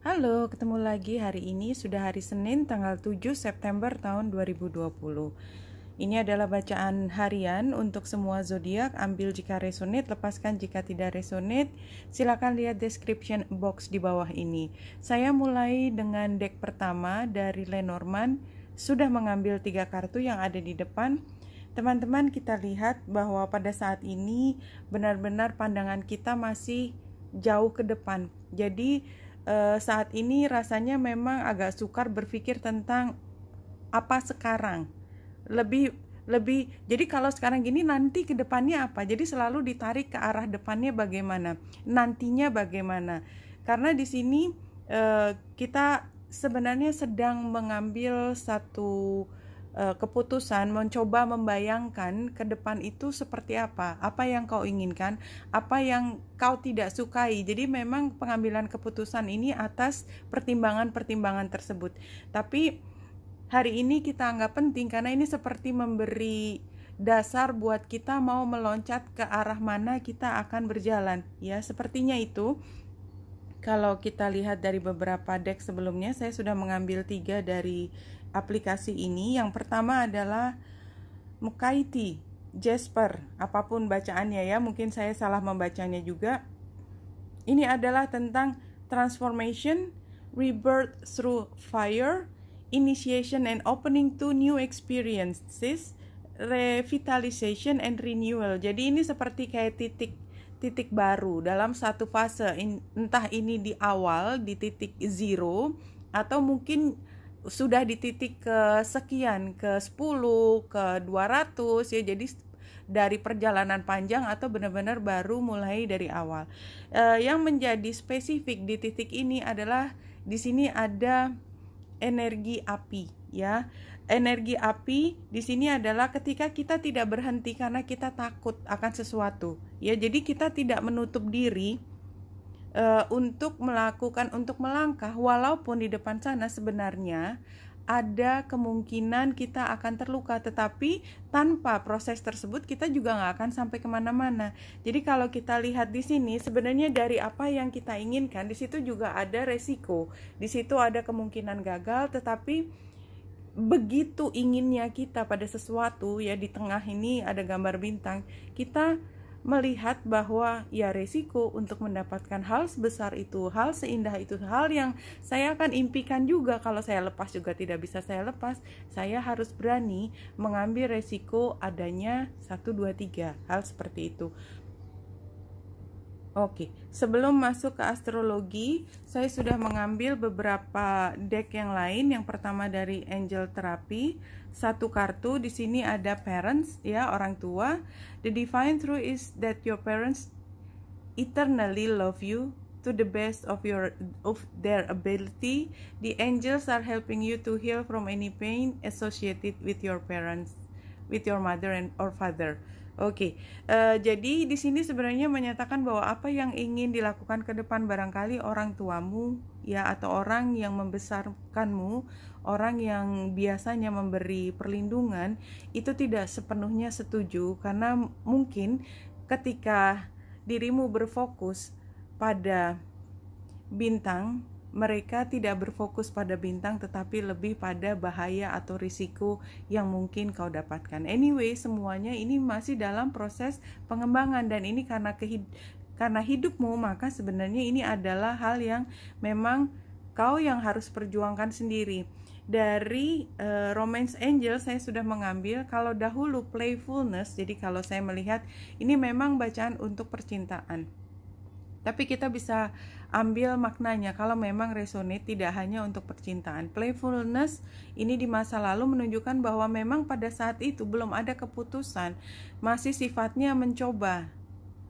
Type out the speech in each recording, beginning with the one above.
Halo, ketemu lagi hari ini sudah hari Senin tanggal 7 September tahun 2020. Ini adalah bacaan harian untuk semua zodiak. Ambil jika resonate, lepaskan jika tidak resonate. Silakan lihat description box di bawah ini. Saya mulai dengan deck pertama dari Lenormand. Sudah mengambil 3 kartu yang ada di depan. Teman-teman, kita lihat bahwa pada saat ini benar-benar pandangan kita masih jauh ke depan. Jadi saat ini rasanya memang agak sukar berpikir tentang apa sekarang. Lebih jadi kalau sekarang gini nanti ke depannya apa. Jadi selalu ditarik ke arah depannya bagaimana, nantinya bagaimana. Karena di sini kita sebenarnya sedang mengambil satu keputusan, mencoba membayangkan ke depan itu seperti apa yang kau inginkan, apa yang kau tidak sukai. Jadi memang pengambilan keputusan ini atas pertimbangan-pertimbangan tersebut. Tapi hari ini kita anggap penting karena ini seperti memberi dasar buat kita mau meloncat ke arah mana kita akan berjalan. Ya, sepertinya itu. Kalau kita lihat dari beberapa deck sebelumnya, saya sudah mengambil 3 dari aplikasi ini. Yang pertama adalah Mukaiti, Jasper, apapun bacaannya ya, mungkin saya salah membacanya juga. Ini adalah tentang transformation, rebirth through fire, initiation and opening to new experiences, revitalization and renewal. Jadi ini seperti kayak titik baru dalam satu fase, entah ini di awal di titik 0 atau mungkin sudah di titik ke sekian, ke 10, ke 200 ya. Jadi dari perjalanan panjang atau benar-benar baru mulai dari awal. Yang menjadi spesifik di titik ini adalah di sini ada energi api ya. Energi api di sini adalah ketika kita tidak berhenti karena kita takut akan sesuatu ya. Jadi kita tidak menutup diri untuk melangkah, walaupun di depan sana sebenarnya ada kemungkinan kita akan terluka, tetapi tanpa proses tersebut kita juga nggak akan sampai kemana-mana. Jadi kalau kita lihat di sini sebenarnya dari apa yang kita inginkan, di situ juga ada resiko, di situ ada kemungkinan gagal, tetapi begitu inginnya kita pada sesuatu ya, di tengah ini ada gambar bintang, kita melihat bahwa ya resiko untuk mendapatkan hal sebesar itu, hal seindah itu, hal yang saya akan impikan juga, kalau saya lepas juga tidak bisa saya lepas, saya harus berani mengambil resiko adanya 1, 2, 3 hal seperti itu. Oke, sebelum masuk ke astrologi, saya sudah mengambil beberapa deck yang lain. Yang pertama dari Angel Therapy, 1 kartu. Di sini ada parents ya, orang tua. The divine truth is that your parents eternally love you to the best of their ability. The angels are helping you to heal from any pain associated with your parents, with your mother or father. Oke, jadi di sini sebenarnya menyatakan bahwa apa yang ingin dilakukan ke depan, barangkali orang tuamu ya, atau orang yang membesarkanmu, orang yang biasanya memberi perlindungan, itu tidak sepenuhnya setuju, karena mungkin ketika dirimu berfokus pada bintang, mereka tidak berfokus pada bintang, tetapi lebih pada bahaya atau risiko yang mungkin kau dapatkan. Anyway, semuanya ini masih dalam proses pengembangan, dan ini karena hidupmu, maka sebenarnya ini adalah hal yang memang kau yang harus perjuangkan sendiri. Dari Romance Angel saya sudah mengambil, kalau dahulu playfulness, jadi kalau saya melihat ini memang bacaan untuk percintaan, tapi kita bisa ambil maknanya kalau memang resonate, tidak hanya untuk percintaan. Playfulness ini di masa lalu menunjukkan bahwa memang pada saat itu belum ada keputusan, masih sifatnya mencoba,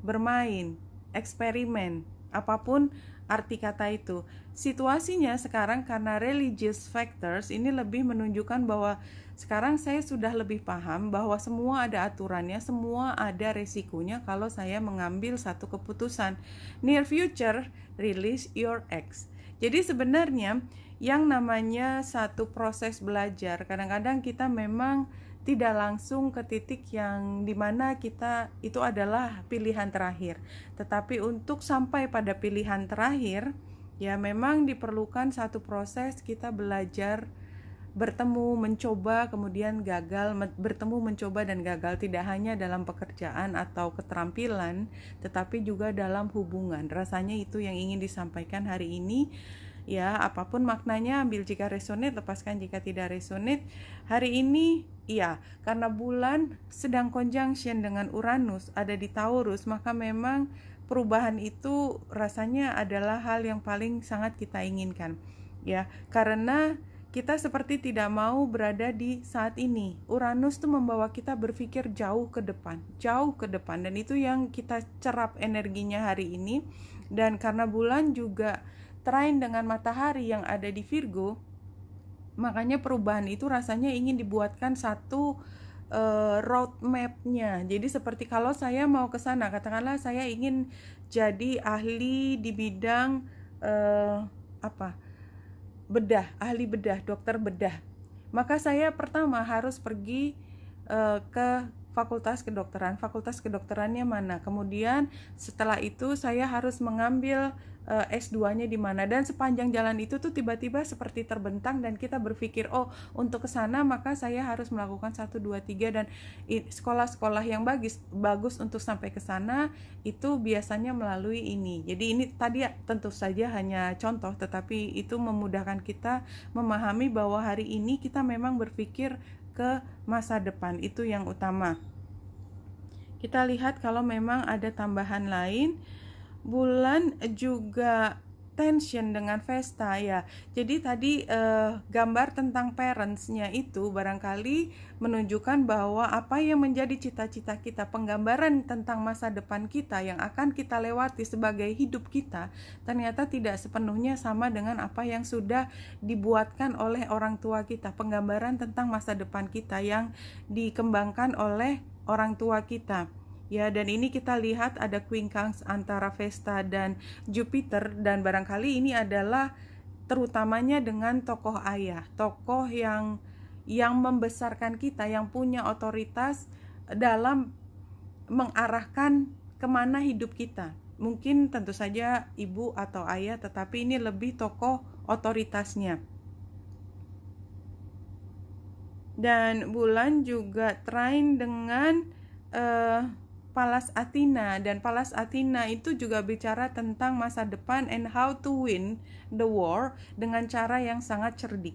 bermain, eksperimen, apapun arti kata itu. Situasinya sekarang karena religious factors ini lebih menunjukkan bahwa sekarang saya sudah lebih paham bahwa semua ada aturannya, semua ada resikonya kalau saya mengambil satu keputusan. Near future, release your ex. Jadi sebenarnya yang namanya satu proses belajar, kadang-kadang kita memang tidak langsung ke titik yang dimana kita itu adalah pilihan terakhir. Tetapi untuk sampai pada pilihan terakhir, Ya, memang diperlukan satu proses kita belajar, bertemu, mencoba, kemudian gagal, bertemu, mencoba, dan gagal. Tidak hanya dalam pekerjaan atau keterampilan, tetapi juga dalam hubungan. Rasanya itu yang ingin disampaikan hari ini. Ya, apapun maknanya, ambil jika resonate, lepaskan jika tidak resonate. Hari ini, iya, karena bulan sedang conjunction dengan Uranus, ada di Taurus, maka memang perubahan itu rasanya adalah hal yang paling sangat kita inginkan. Ya, karena kita seperti tidak mau berada di saat ini. Uranus tuh membawa kita berpikir jauh ke depan, dan itu yang kita cerap energinya hari ini. Dan karena bulan juga trine dengan matahari yang ada di Virgo, makanya perubahan itu rasanya ingin dibuatkan satu roadmap-nya. Jadi seperti kalau saya mau ke sana, katakanlah saya ingin jadi ahli di bidang bedah, ahli bedah, dokter bedah. Maka saya pertama harus pergi ke fakultas kedokteran. Fakultas kedokterannya mana? Kemudian setelah itu saya harus mengambil S2-nya di mana, dan sepanjang jalan itu tuh tiba-tiba seperti terbentang dan kita berpikir, oh untuk ke sana maka saya harus melakukan 1, 2, 3, dan sekolah-sekolah yang bagus untuk sampai ke sana itu biasanya melalui ini. Jadi ini tadi tentu saja hanya contoh, tetapi itu memudahkan kita memahami bahwa hari ini kita memang berpikir ke masa depan, itu yang utama. Kita lihat kalau memang ada tambahan lain. Bulan juga tension dengan Vesta ya. Jadi tadi gambar tentang parentsnya itu barangkali menunjukkan bahwa apa yang menjadi cita-cita kita, penggambaran tentang masa depan kita yang akan kita lewati sebagai hidup kita, ternyata tidak sepenuhnya sama dengan apa yang sudah dibuatkan oleh orang tua kita. Penggambaran tentang masa depan kita yang dikembangkan oleh orang tua kita. Ya, dan ini kita lihat ada quincunx antara Vesta dan Jupiter, dan barangkali ini adalah terutamanya dengan tokoh ayah, tokoh yang membesarkan kita, yang punya otoritas dalam mengarahkan kemana hidup kita. Mungkin tentu saja ibu atau ayah, tetapi ini lebih tokoh otoritasnya. Dan bulan juga trine dengan Pallas Athena, dan Pallas Athena itu juga bicara tentang masa depan and how to win the war dengan cara yang sangat cerdik.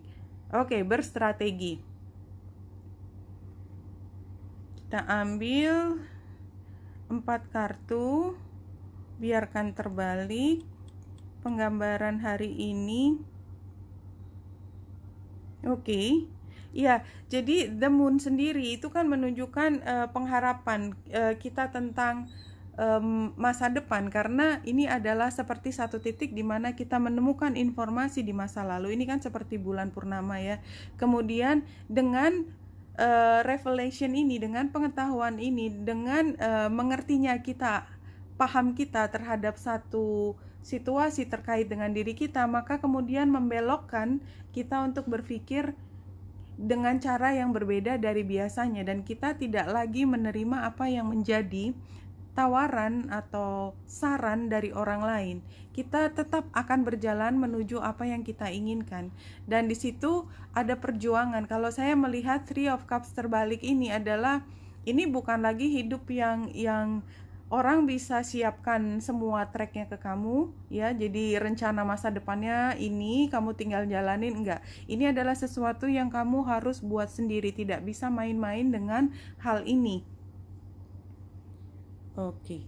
Oke, berstrategi. Kita ambil 4 kartu, biarkan terbalik penggambaran hari ini. Oke. Ya, jadi the moon sendiri itu kan menunjukkan pengharapan kita tentang masa depan, karena ini adalah seperti satu titik di mana kita menemukan informasi di masa lalu. Ini kan seperti bulan purnama ya. Kemudian dengan revelation ini, dengan pengetahuan ini, dengan mengertinya kita, paham kita terhadap satu situasi terkait dengan diri kita, maka kemudian membelokkan kita untuk berpikir dengan cara yang berbeda dari biasanya, dan kita tidak lagi menerima apa yang menjadi tawaran atau saran dari orang lain. Kita tetap akan berjalan menuju apa yang kita inginkan, dan di situ ada perjuangan. Kalau saya melihat Three of Cups terbalik ini adalah, ini bukan lagi hidup yang orang bisa siapkan semua tracknya ke kamu ya, jadi rencana masa depannya ini kamu tinggal jalanin, enggak. Ini adalah sesuatu yang kamu harus buat sendiri, tidak bisa main-main dengan hal ini. Oke.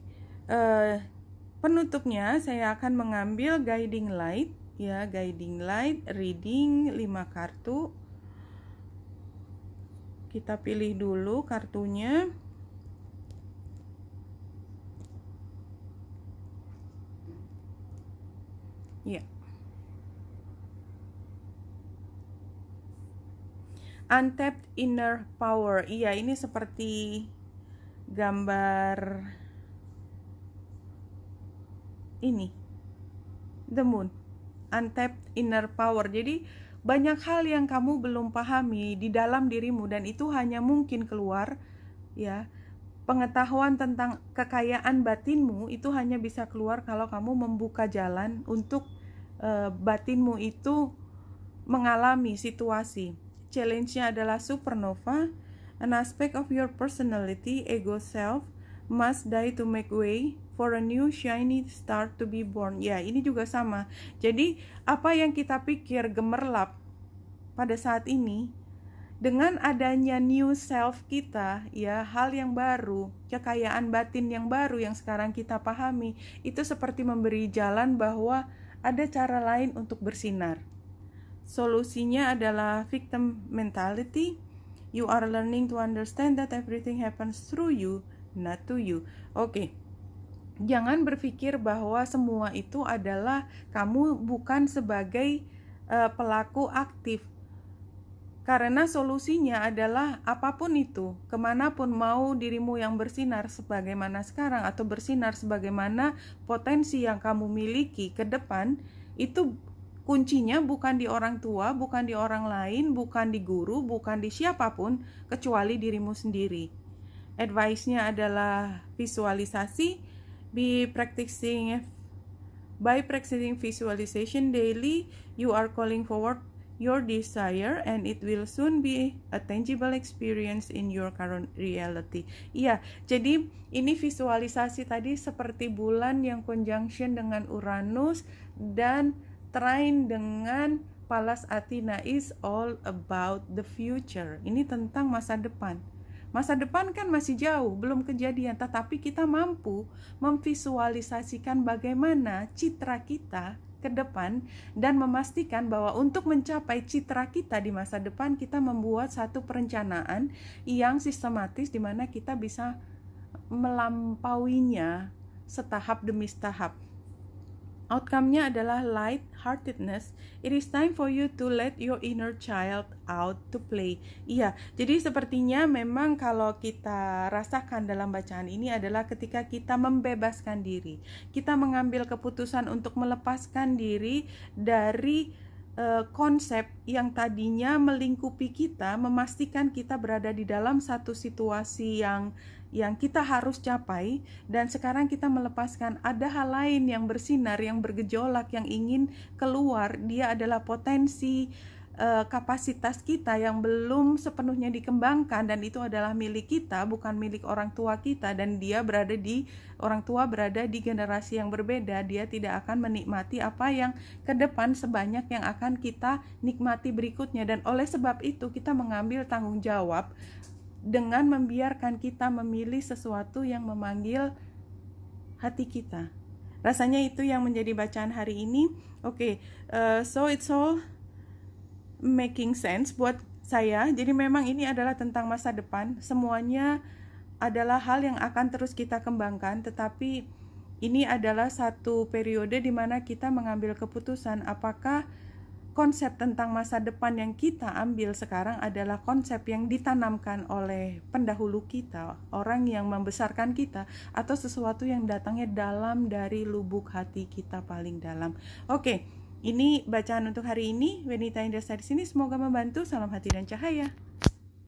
Penutupnya saya akan mengambil guiding light ya, guiding light reading 5 kartu. Kita pilih dulu kartunya. Ya. Untapped inner power. Iya, ini seperti gambar ini. The moon. Untapped inner power. Jadi banyak hal yang kamu belum pahami di dalam dirimu, dan itu hanya mungkin keluar ya. Pengetahuan tentang kekayaan batinmu itu hanya bisa keluar kalau kamu membuka jalan untuk batinmu itu mengalami situasi. Challenge-nya adalah supernova. An aspect of your personality, ego self, must die to make way for a new shiny star to be born. Ya, ini juga sama. Jadi, apa yang kita pikir gemerlap pada saat ini, dengan adanya new self kita, ya, hal yang baru, kekayaan batin yang baru yang sekarang kita pahami, itu seperti memberi jalan bahwa ada cara lain untuk bersinar. Solusinya adalah victim mentality. You are learning to understand that everything happens through you, not to you. Oke. Jangan berpikir bahwa semua itu adalah kamu bukan sebagai pelaku aktif. Karena solusinya adalah apapun itu, kemanapun mau dirimu yang bersinar sebagaimana sekarang atau bersinar sebagaimana potensi yang kamu miliki ke depan, itu kuncinya bukan di orang tua, bukan di orang lain, bukan di guru, bukan di siapapun, kecuali dirimu sendiri. Advice-nya adalah visualisasi. By practicing visualization daily, you are calling forward your desire and it will soon be a tangible experience in your current reality. Iya, jadi ini visualisasi tadi seperti bulan yang conjunction dengan Uranus dan trine dengan Pallas Athena, is all about the future. Ini tentang masa depan. Masa depan kan masih jauh, belum kejadian, tetapi kita mampu memvisualisasikan bagaimana citra kita ke depan dan memastikan bahwa untuk mencapai citra kita di masa depan, kita membuat satu perencanaan yang sistematis di mana kita bisa melampauinya setahap demi setahap. Outcome-nya adalah light-heartedness. It is time for you to let your inner child out to play. Iya, jadi sepertinya memang kalau kita rasakan dalam bacaan ini adalah ketika kita membebaskan diri. Kita mengambil keputusan untuk melepaskan diri dari konsep yang tadinya melingkupi kita, memastikan kita berada di dalam satu situasi yang kita harus capai, dan sekarang kita melepaskan ada hal lain yang bersinar, yang bergejolak, yang ingin keluar. Dia adalah potensi kapasitas kita yang belum sepenuhnya dikembangkan, dan itu adalah milik kita, bukan milik orang tua kita. Dan orang tua berada di generasi yang berbeda. Dia tidak akan menikmati apa yang ke depan sebanyak yang akan kita nikmati berikutnya. Dan oleh sebab itu kita mengambil tanggung jawab dengan membiarkan kita memilih sesuatu yang memanggil hati kita. Rasanya itu yang menjadi bacaan hari ini. Oke, so it's all making sense buat saya. Jadi memang ini adalah tentang masa depan. Semuanya adalah hal yang akan terus kita kembangkan, tetapi ini adalah satu periode di mana kita mengambil keputusan apakah konsep tentang masa depan yang kita ambil sekarang adalah konsep yang ditanamkan oleh pendahulu kita, orang yang membesarkan kita, atau sesuatu yang datangnya dalam dari lubuk hati kita paling dalam. Oke, ini bacaan untuk hari ini. Wenita Indah di sini, semoga membantu. Salam hati dan cahaya.